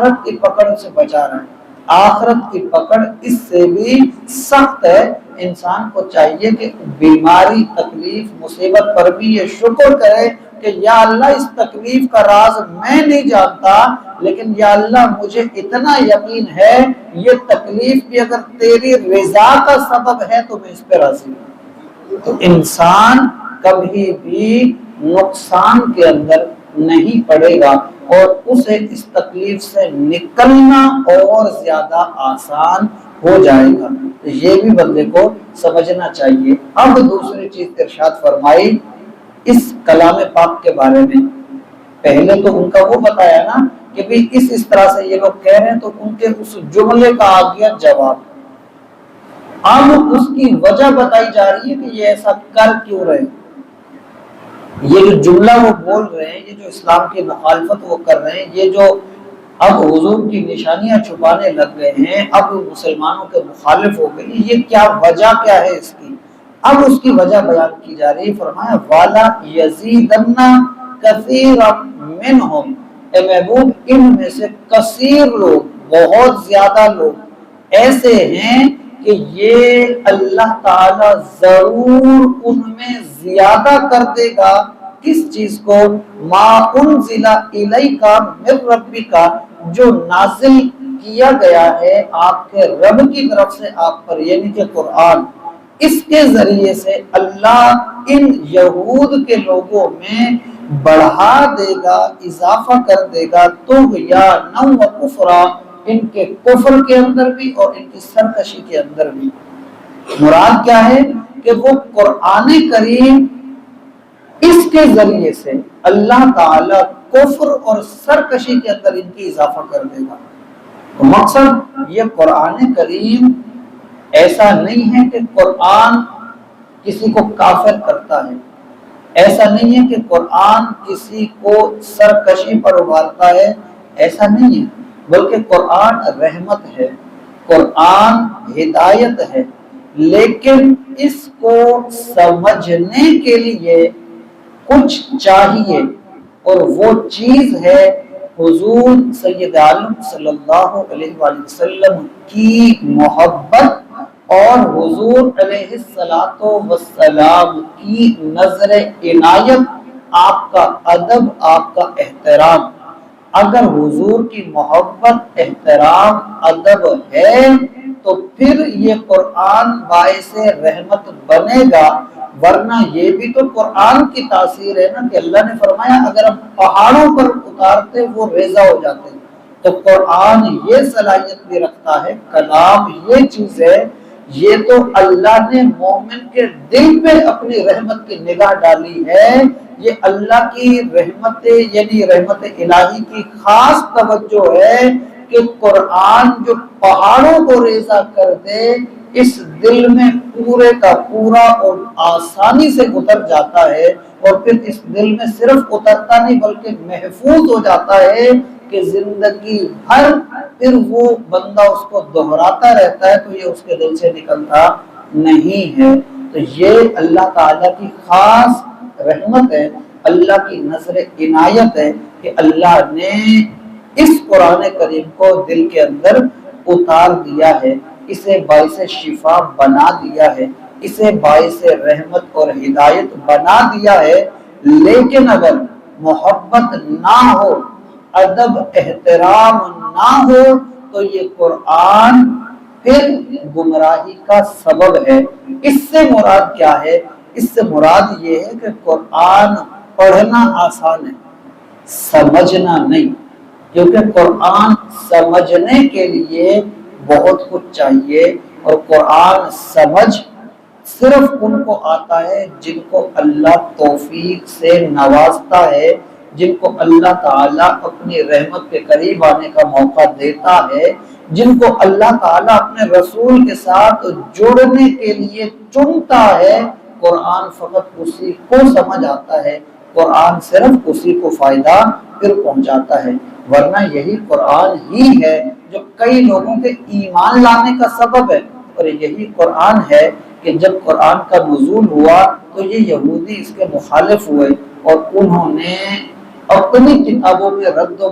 آخرت کی پکڑ سے بچا رہا ہے۔ آخرت کی پکڑ اس سے بھی سخت ہے۔ انسان کو چاہیے کہ بیماری، تکلیف، مصیبت پر بھی یہ شکر کرے کہ یا اللہ اس تکلیف کا راز میں نہیں جانتا، لیکن یا اللہ مجھے اتنا یقین ہے یہ تکلیف بھی اگر تیری رضا کا سبب ہے تو میں اس پہ راضی ہوں۔ تو انسان کبھی بھی نقصان کے اندر نہیں پڑے گا اور اسے اس تکلیف سے نکلنا اور زیادہ آسان ہو جائے گا۔ تو یہ بھی بندے کو سمجھنا چاہیے۔ اب دوسری چیز ارشاد فرمائی اس کلام پاک کے بارے میں۔ پہلے تو ان کا وہ بتایا نا کہ بھی اس طرح سے یہ لوگ کہہ رہے ہیں، تو ان کے اس جملے کا آ گیا جواب۔ اب اس کی وجہ بتائی جا رہی ہے کہ یہ ایسا کر کیوں رہے، یہ جو جملہ وہ بول رہے ہیں، یہ جو اسلام کی مخالفت وہ کر رہے ہیں، یہ جو اب حضور کی نشانیاں چھپانے لگ گئے ہیں، اب مسلمانوں کے مخالف ہو گئے، یہ کیا وجہ کیا ہے اس کی؟ اب اس کی وجہ بیان کی جا رہی ہے۔ فرمایا والا یزیدن کثیر منہم، اے محبوب ان میں سے کثیر لوگ، بہت زیادہ لوگ ایسے ہیں کہ یہ اللہ تعالی ضرور ان میں زیادہ کر دے گا۔ کس چیز کو؟ ما انزل الیک من ربک، جو نازل کیا گیا ہے آپ کے رب کی طرف سے آپ پر، یعنی کہ قرآن، اس کے ذریعے سے اللہ ان یہود کے لوگوں میں بڑھا دے گا، اضافہ کر دے گا طغیانا و کفرا، ان کے کفر کے اندر بھی اور ان کی سرکشی کے اندر بھی۔ مراد کیا ہے کہ وہ قرآن کریم اس کے ذریعے سے اللہ تعالی کفر اور سرکشی کے اندر ان کی اضافہ کر دے گا۔ تو مقصد یہ قرآن کریم ایسا نہیں ہے کہ قرآن کسی کو کافر کرتا ہے، ایسا نہیں ہے کہ قرآن کسی کو سرکشی پر ابھارتا ہے، ایسا نہیں ہے، بلکہ قرآن رحمت ہے، قرآن ہدایت ہے، لیکن اس کو سمجھنے کے لیے کچھ چاہیے، اور وہ چیز ہے حضور سید عالم صلی اللہ علیہ وآلہ وسلم کی محبت اور حضور علیہ السلام کی نظر عنایت، آپ کا ادب، آپ کا احترام۔ اگر حضور کی محبت، احترام، ادب ہے تو پھر یہ قرآن باعث رحمت بنے گا، ورنہ یہ بھی تو قرآن کی تاثیر ہے نا کہ اللہ نے فرمایا اگر ہم پہاڑوں پر اتارتے وہ ریزہ ہو جاتے، تو قرآن یہ صلاحیت بھی رکھتا ہے، کلام یہ چیز ہے، یہ تو اللہ نے مومن کے دل پہ اپنی رحمت کی نگاہ ڈالی ہے، یہ اللہ کی رحمت یعنی رحمت الہی کی خاص توجہ ہے کہ قرآن جو پہاڑوں کو ریزہ کر دے اس دل میں پورے کا پورا اور آسانی سے اتر جاتا ہے، اور پھر اس دل میں صرف اترتا نہیں بلکہ محفوظ ہو جاتا ہے کہ زندگی بھر پھر وہ بندہ اس کو دہراتا رہتا ہے، تو یہ اس کے دل سے نکلتا نہیں ہے۔ تو یہ اللہ تعالیٰ کی خاص رحمت ہے، اللہ کی نظر عنایت ہے کہ اللہ نے اس قرآن کریم کو دل کے اندر اتار دیا ہے، اسے باعث شفا بنا دیا ہے، اسے باعث رحمت اور ہدایت بنا دیا ہے۔ لیکن اگر محبت نہ ہو، ادب احترام نہ ہو، تو یہ قرآن پھر گمراہی کا سبب ہے۔ اس سے مراد کیا ہے؟ اس سے مراد یہ ہے کہ قرآن پڑھنا آسان ہے، سمجھنا نہیں، کیونکہ قرآن سمجھنے کے لیے بہت کچھ چاہیے، اور قرآن سمجھ صرف ان کو آتا ہے جن کو اللہ توفیق سے نوازتا ہے، جن کو اللہ تعالیٰ اپنی رحمت کے قریب آنے کا موقع دیتا ہے، جن کو اللہ تعالیٰ اپنے رسول کے ساتھ جڑنے کے لیے چنتا ہے۔ قرآن فقط اسی کو سمجھ آتا ہے، قرآن صرف اسی کو فائدہ پھر پہنچاتا ہے، ورنہ یہی قرآن ہی ہے جو کئی لوگوں کے ایمان لانے کا سبب ہے، اور یہی قرآن ہے کہ جب قرآن کا نزول ہوا تو یہ یہودی اس کے مخالف ہوئے اور انہوں نے اپنی کتابوں میں رد و